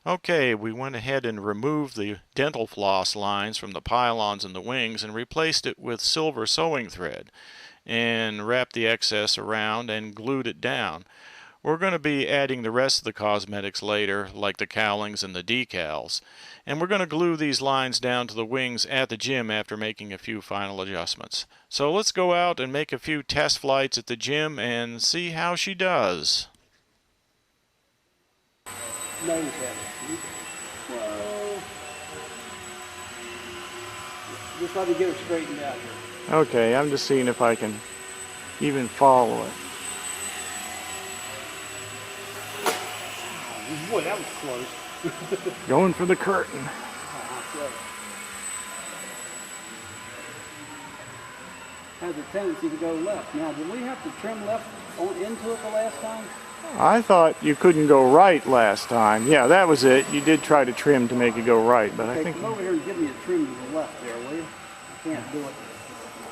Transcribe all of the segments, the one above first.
Okay, we went ahead and removed the dental floss lines from the pylons and the wings and replaced it with silver sewing thread and wrapped the excess around and glued it down. We're going to be adding the rest of the cosmetics later, like the cowlings and the decals. And we're going to glue these lines down to the wings at the gym after making a few final adjustments. So let's go out and make a few test flights at the gym and see how she does. Nose heavy. Whoa. Just let me get her straightened out here. Okay, I'm just seeing if I can even follow it. Boy, that was close. Going for the curtain. Has a tendency to go left. Now, did we have to trim left into it the last time? I thought you couldn't go right last time. Yeah, that was it. You did try to trim to make it go right, but okay, I think... come over here and give me a trim to the left there, will you? I can't do it.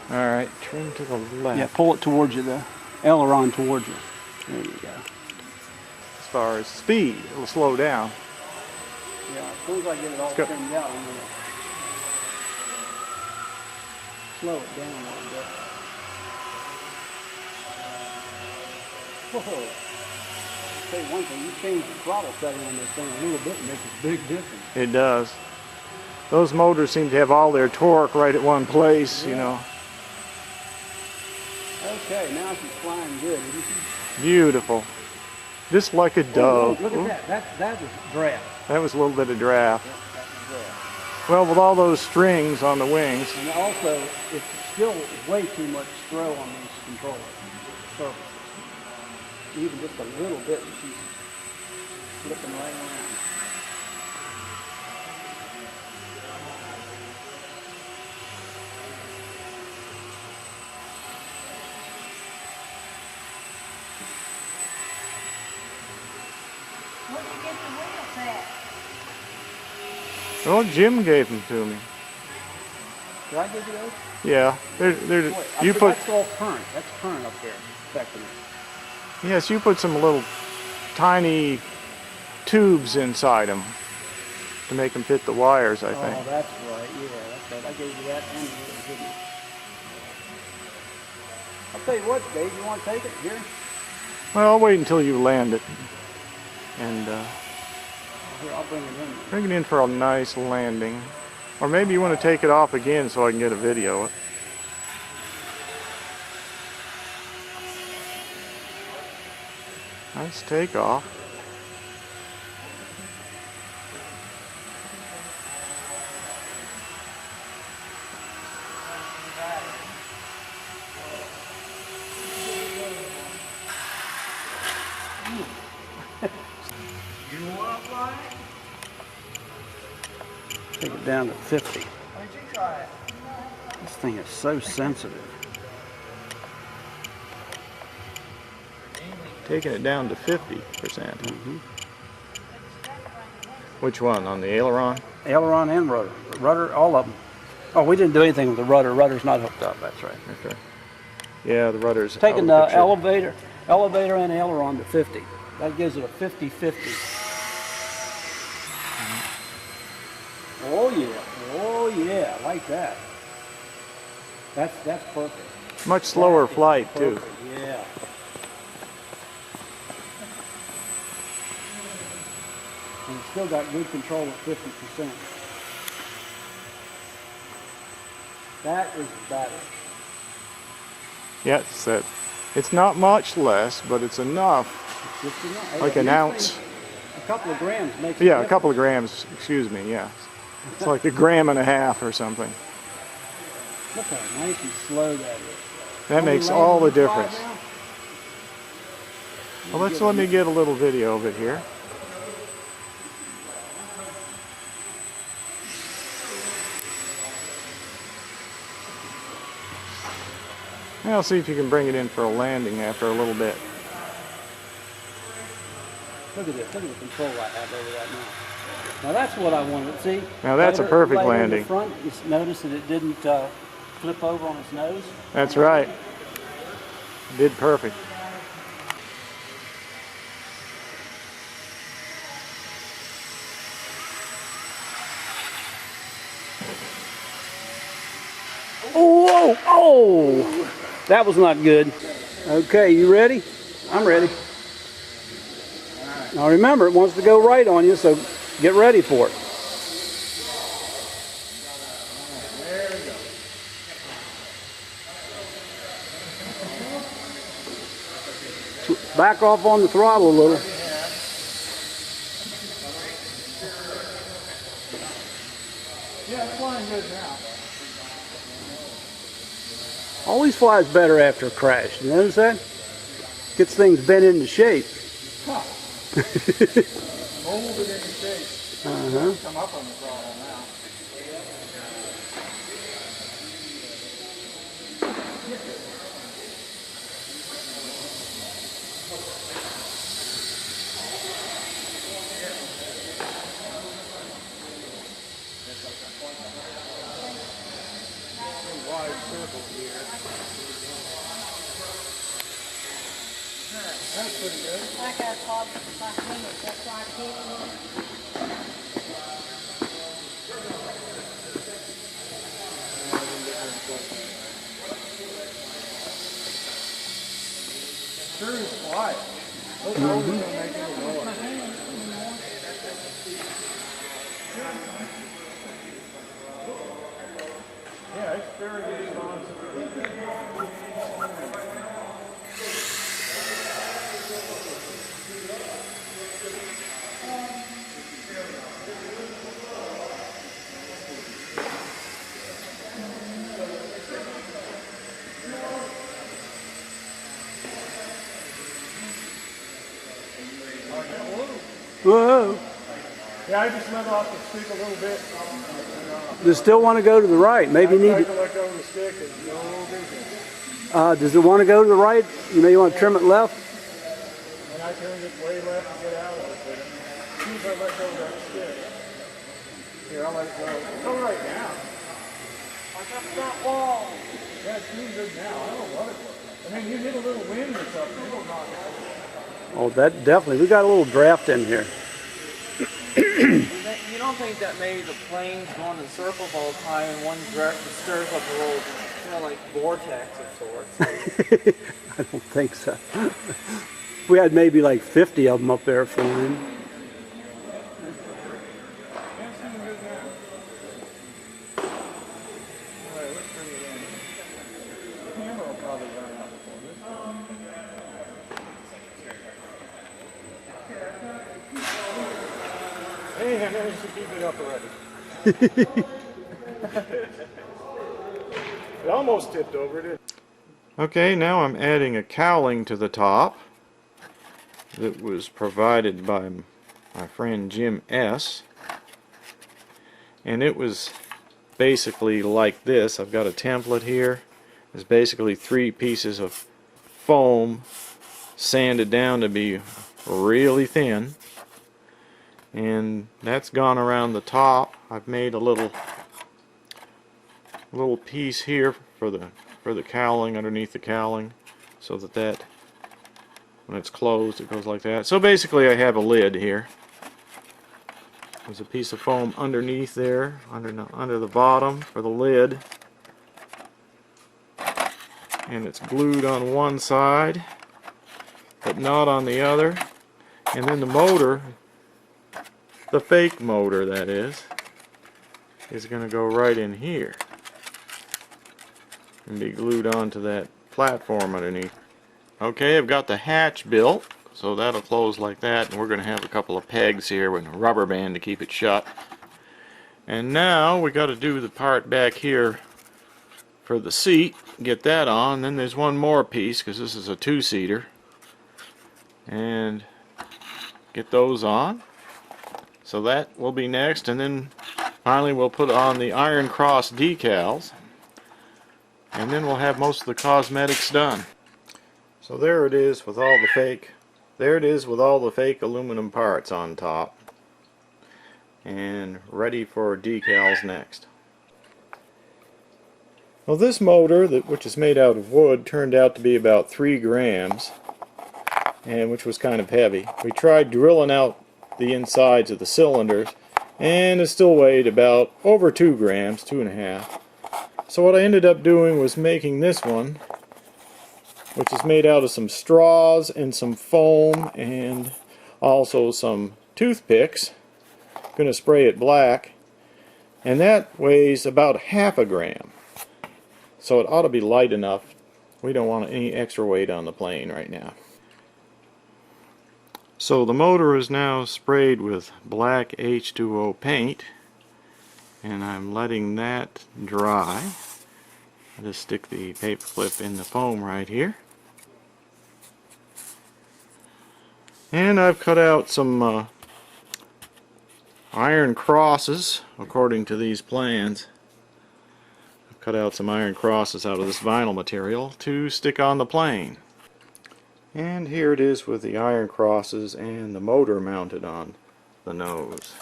All right, trim to the left. Yeah, pull it towards you, the aileron towards you. There you go. As far as speed, it'll slow down. Yeah, as soon as I get it all trimmed out, I'm going to slow it down a little bit. Whoa. I'll tell you one thing, you change the throttle setting on this thing a little bit and makes a big difference. It does. Those motors seem to have all their torque right at one place, you know. Okay, now she's flying good, isn't she? Beautiful. Just like a dove. Look at that. That was draft. That was a little bit of draft. Yep, that was draft. Well, with all those strings on the wings. And also, it's still way too much throw on these controllers. Surfaces. Even just a little bit, and she's flipping right around. Where'd you get the wheels at? Well, Jim gave them to me. Did I give you those? Yeah. You put. That's all current. That's current up there affecting it. Yes, you put some little tiny tubes inside them to make them fit the wires, I think. Oh, that's right. Yeah, that's right. I gave you that and the little, didn't I? I'll tell you what, Dave. You want to take it here? Well, I'll wait until you land it. And Here, I'll bring it in. bring it in for a nice landing. Or maybe you want to take it off again so I can get a video. Nice takeoff. Take it down to 50. This thing is so sensitive. Taking it down to 50%. Which one? On the aileron? Aileron and rudder. Rudder, all of them. Oh, we didn't do anything with the rudder. Rudder's not hooked up. That's right. Okay. Yeah, the rudder's Taking out of the the picture. elevator and aileron to 50. That gives it a 50-50. Oh yeah, oh yeah, I like that. That's perfect. Much slower flight too. Perfect. Yeah. And it's still got good control at 50%. That is better. Yes, it's not much less, but it's enough. It's just enough. Like an ounce. A couple of grams makes Yeah, a couple of grams, excuse me, yeah. It's like 1.5 grams or something. Look how nice and slow that is. That makes all the difference. Well, let me get a little video of it here. Now see if you can bring it in for a landing after a little bit. Look at this. Look at the control I have over that now. Now that's what I wanted. See? Now that's a perfect right landing. In the front, you notice that it didn't flip over on its nose. That's right. Did perfect. Oh, oh, that was not good. Okay, you ready? I'm ready. Now remember, it wants to go right on you, so get ready for it. There we go. Back off on the throttle a little. Yeah, it's flying good now. Always flies better after a crash. You notice that? Gets things bent into shape. Huh. Molded into shape. Come up on the throttle now. Wide circle here. That's pretty good. I got called for 5 minutes, that's why I came in. Sure is quiet. Those rollers don't make any noise. Yeah, it's very responsive. Whoa. Yeah, I just let off the stick a little bit. Does it still want to go to the right? Maybe you I need tried to let go of the stick and no business. does it want to go to the right? You know, you want to trim it left? And I turned it way left to get out of it. But as soon as I let go of that stick, here, I'll let it go. It's all right now. I got that wall. Yeah, it's doing good now. I don't know what it was. I mean, you hit a little wind or something, it'll knock it out. Oh, that definitely. We got a little draft in here. You don't think that maybe the plane's going in circles all the time in one direction stirs up a little, like vortex of sorts? I don't think so. We had maybe like 50 of them up there flying. Yeah, it's doing good now. All right, let's bring it in. The camera will probably run out before this. Hey, I managed to keep it up already. It almost tipped over, didn't it? Okay, now I'm adding a cowling to the top that was provided by my friend Jim S. And it was basically like this. I've got a template here. It's basically 3 pieces of foam sanded down to be really thin. And that's gone around the top. I've made a little piece here for the cowling, underneath the cowling, so that when it's closed it goes like that. So basically I have a lid here. There's a piece of foam underneath there, under the bottom for the lid, and it's glued on one side but not on the other. And then the motor, the fake motor that is going to go right in here and be glued onto that platform underneath. Okay, I've got the hatch built, so that'll close like that, and we're going to have a couple of pegs here with a rubber band to keep it shut. And now we got to do the part back here for the seat, get that on. Then there's one more piece, because this is a 2-seater, and get those on. So that will be next, and then finally we'll put on the Iron Cross decals, and then we'll have most of the cosmetics done. So there it is with all the fake aluminum parts on top, and ready for decals next. Well, this motor, which is made out of wood, turned out to be about 3 grams, and which was kind of heavy. We tried drilling out the insides of the cylinders, and it still weighed about over 2 grams, 2.5. So what I ended up doing was making this one, which is made out of some straws and some foam and also some toothpicks. I'm going to spray it black, and that weighs about half a gram. So it ought to be light enough. We don't want any extra weight on the plane right now. So the motor is now sprayed with black H2O paint, and I'm letting that dry. I'll just stick the paper clip in the foam right here. And I've cut out some iron crosses according to these plans. I've cut out some iron crosses out of this vinyl material to stick on the plane. And here it is with the iron crosses and the motor mounted on the nose.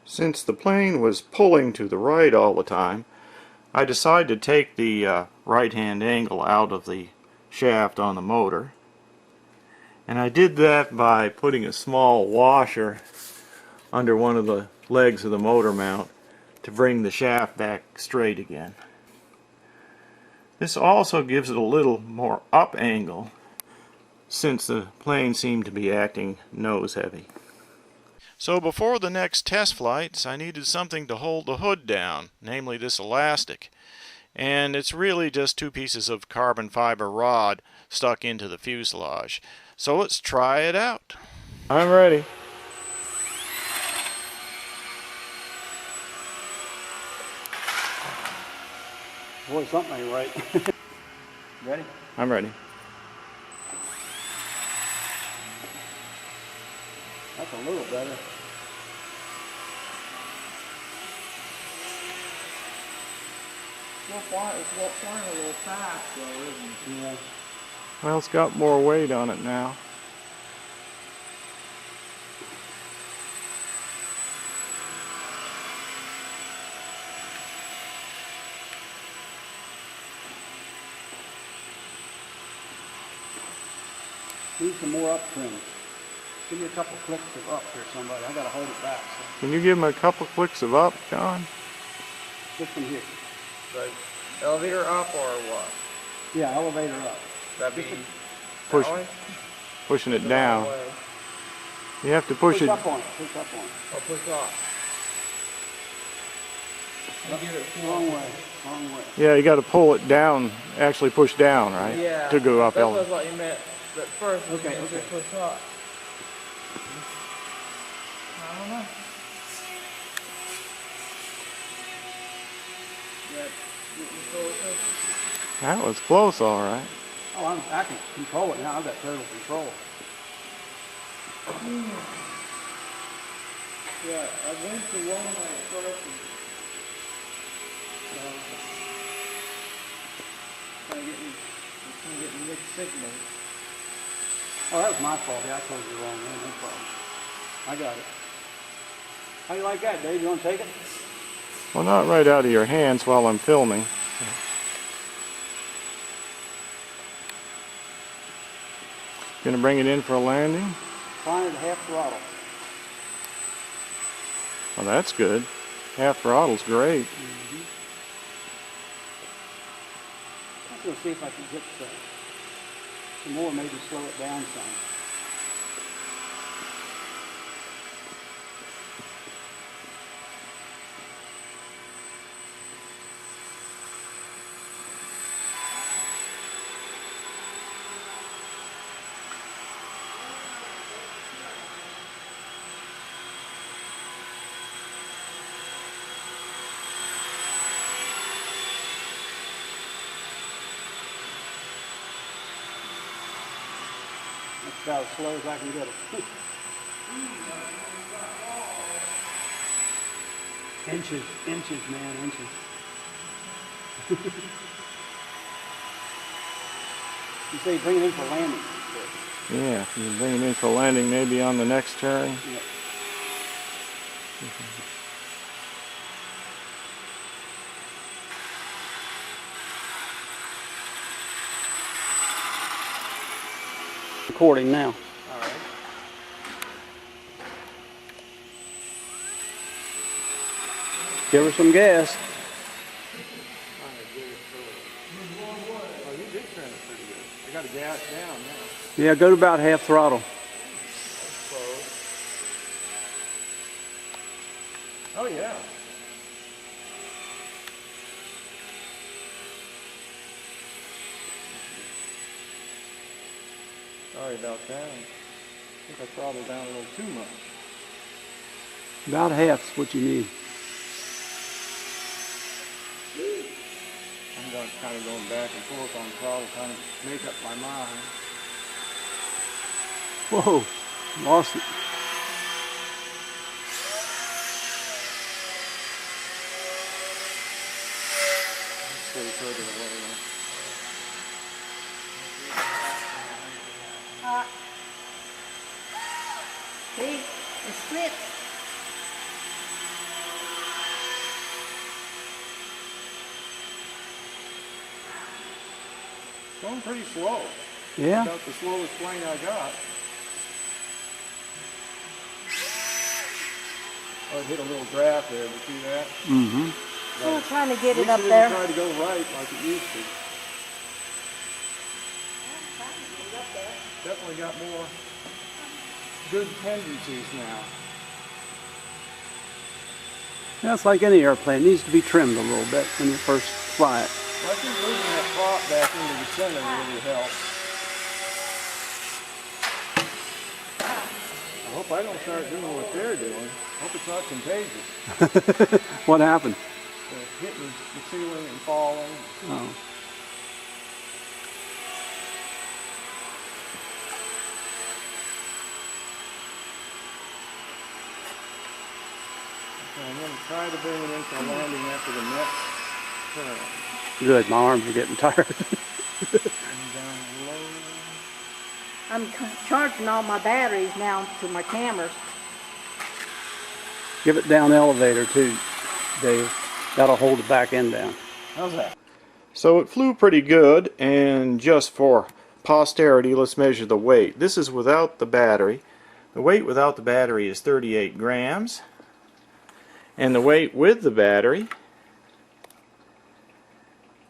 Since the plane was pulling to the right all the time, I decided to take the right-hand angle out of the shaft on the motor. And I did that by putting a small washer under one of the legs of the motor mount to bring the shaft back straight again. This also gives it a little more up angle since the plane seemed to be acting nose heavy. So before the next test flights, I needed something to hold the hood down, namely this elastic. And it's really just 2 pieces of carbon fiber rod stuck into the fuselage. So let's try it out. I'm ready. Boy, something ain't right. Ready? I'm ready. That's a little better. It's flying a little fast though, isn't it? Yeah. Well, it's got more weight on it now. Need some more up trim. Give me a couple clicks of up here, somebody. I gotta hold it back. So. Can you give him a couple clicks of up, John? This one here. Like elevator up or what? Yeah, elevator up. That be Push, that way? pushing it The down. wrong way. You have to push it. Up on it. Push up on it. Or push off. And give it Wrong way. Wrong way. Yeah, you got to pull it down, actually push down, right? Yeah. To go up That was elevator. what you meant. But first, Okay, you okay. push up. I don't know. That was close, all right. Oh, I can control it now. I've got total control. Yeah, I went the wrong way at first. And, trying to get mixed signals. Oh, that was my fault. Yeah, I told you the wrong way. No problem. I got it. How you like that, Dave? You want to take it? Well, not right out of your hands while I'm filming. Gonna bring it in for a landing? Flying at half throttle. Well, that's good. Half throttle's great. I'm going to see if I can get some more, maybe slow it down some. That's about as slow as I can get it. Inches, man, inches. You say bring it in for landing. Yeah, you bring it in for landing maybe on the next turn. Yeah. Recording now. All right. Give her some gas. Oh, you did trim it pretty good. I got to gas down now. Yeah, go to about half throttle. Close. Oh, yeah. Sorry about that. I think I throttled down a little too much. About half's what you need. I'm kind of going back and forth on throttle, trying to make up my mind. Whoa, lost it. Stay further away. See, it slips. Going pretty slow. Yeah. About the slowest plane I got. Oh, it hit a little draft there. Did you see that? Mm-hmm. Still trying to get At it up least there. didn't try to go right like it used to. Definitely got more good tendencies now. That's like any airplane. It needs to be trimmed a little bit when you first fly it. Well, I think moving that prop back into the center really helps. I hope I don't start doing what they're doing. I hope it's not contagious. What happened? Hitting the ceiling and falling. Oh. I'm going to try to bring it in for landing after the next turn. Good, my arms are getting tired. And down low. I'm charging all my batteries now to my cameras. Give it down elevator too, Dave. That'll hold the back end down. How's that? So it flew pretty good, and just for posterity, let's measure the weight. This is without the battery. The weight without the battery is 38 grams. And the weight with the battery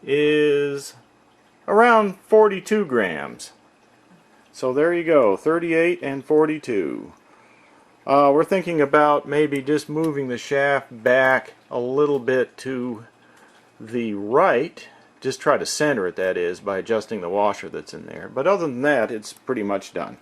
is around 42 grams. So there you go, 38 and 42. We're thinking about maybe just moving the shaft back a little bit to the right. Just try to center it, that is, by adjusting the washer that's in there. But other than that, it's pretty much done.